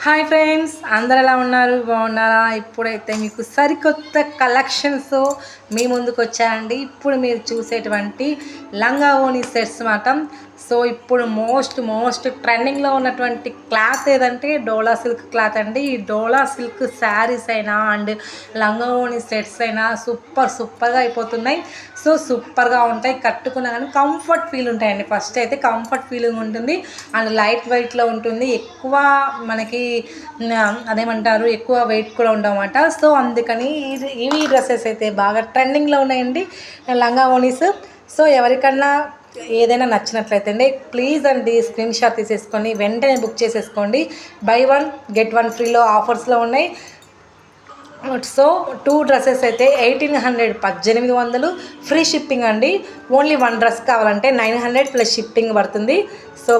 Hi friends, అందరు ఎలా ఉన్నారు? బాగున్నారా? ఇప్పుడైతే మీకు సరికొత్త కలెక్షన్స్ మీ ముందుకు వచ్చాయండి. ఇప్పుడు మీరు చూసేటువంటి లంగా ఓణి సెట్స్ మాట. సో ఇప్పుడు మోస్ట్ ట్రెండింగ్లో ఉన్నటువంటి క్లాత్ ఏదంటే డోలా సిల్క్ క్లాత్ అండి. ఈ డోలా సిల్క్ శారీస్ అయినా అండ్ లంగా ఓణి సెట్స్ అయినా సూపర్గా అయిపోతున్నాయి. సో సూపర్గా ఉంటాయి, కట్టుకున్నా కానీ కంఫర్ట్ ఫీల్ ఉంటాయండి. ఫస్ట్ అయితే కంఫర్ట్ ఫీలింగ్ ఉంటుంది అండ్ లైట్ వెయిట్లో ఉంటుంది. ఎక్కువ మనకి అదేమంటారు, ఎక్కువ వెయిట్ కూడా ఉండవన్నమాట. సో అందుకని ఇవి డ్రెస్సెస్ అయితే బాగా ట్రెండింగ్లో ఉన్నాయండి, లంగా ఓణీస్. సో ఎవరికన్నా ఏదైనా నచ్చినట్లయితే అండి ప్లీజ్ అండి స్క్రీన్ షాట్ తీసేసుకొని వెంటనే బుక్ చేసేసుకోండి. బై 1 గెట్ 1 ఫ్రీలో ఆఫర్స్లో ఉన్నాయి. సో 2 డ్రెస్సెస్ అయితే 1800 ఫ్రీ షిప్పింగ్ అండి. ఓన్లీ 1 డ్రెస్ కావాలంటే 900 ప్లస్ షిప్పింగ్ పడుతుంది. సో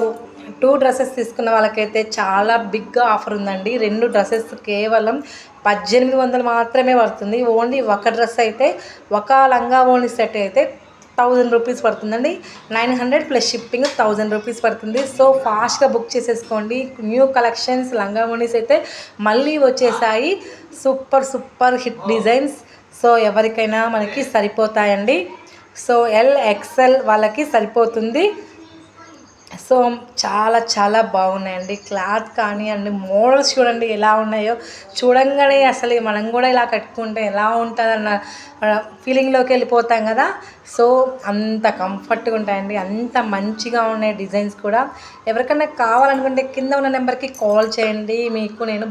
2 డ్రెస్సెస్ తీసుకున్న వాళ్ళకైతే చాలా బిగ్గా ఆఫర్ ఉందండి. 2 డ్రెస్సెస్ కేవలం 1800 మాత్రమే పడుతుంది. ఓన్లీ ఒక డ్రెస్ అయితే, ఒక లంగా ఓణి సెట్ అయితే 1000 రూపీస్ పడుతుందండి. 900 ప్లస్ షిప్పింగ్ 1000 రూపీస్ పడుతుంది. సో ఫాస్ట్గా బుక్ చేసేసుకోండి. న్యూ కలెక్షన్స్ లంగా ఓణీస్ అయితే మళ్ళీ వచ్చేసాయి. Super hit designs. సో ఎవరికైనా మనకి సరిపోతాయండి. సో LXL వాళ్ళకి సరిపోతుంది. సో చాలా బాగున్నాయండి. క్లాత్ కానీ అండ్ మోడల్స్ చూడండి ఎలా ఉన్నాయో. చూడంగానే అసలు మనం కూడా ఇలా కట్టుకుంటే ఎలా ఉంటుందన్న ఫీలింగ్లోకి వెళ్ళిపోతాం కదా. సో అంత కంఫర్ట్గా ఉంటాయండి, అంత మంచిగా ఉన్నాయి డిజైన్స్ కూడా. ఎవరికైనా కావాలనుకుంటే కింద ఉన్న నెంబర్కి కాల్ చేయండి, మీకు నేను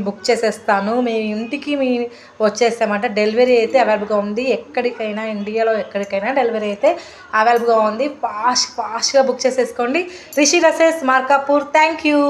బుక్ చేసేస్తాను. మీ ఇంటికి వచ్చేస్తామంటే డెలివరీ అయితే అవైలబుల్గా ఉంది. ఎక్కడికైనా ఇండియాలో ఎక్కడికైనా డెలివరీ అయితే అవైలబుల్గా ఉంది. ఫాస్ట్గా బుక్ చేసేసుకోండి. Rishi dresses, Markapur. Thank you.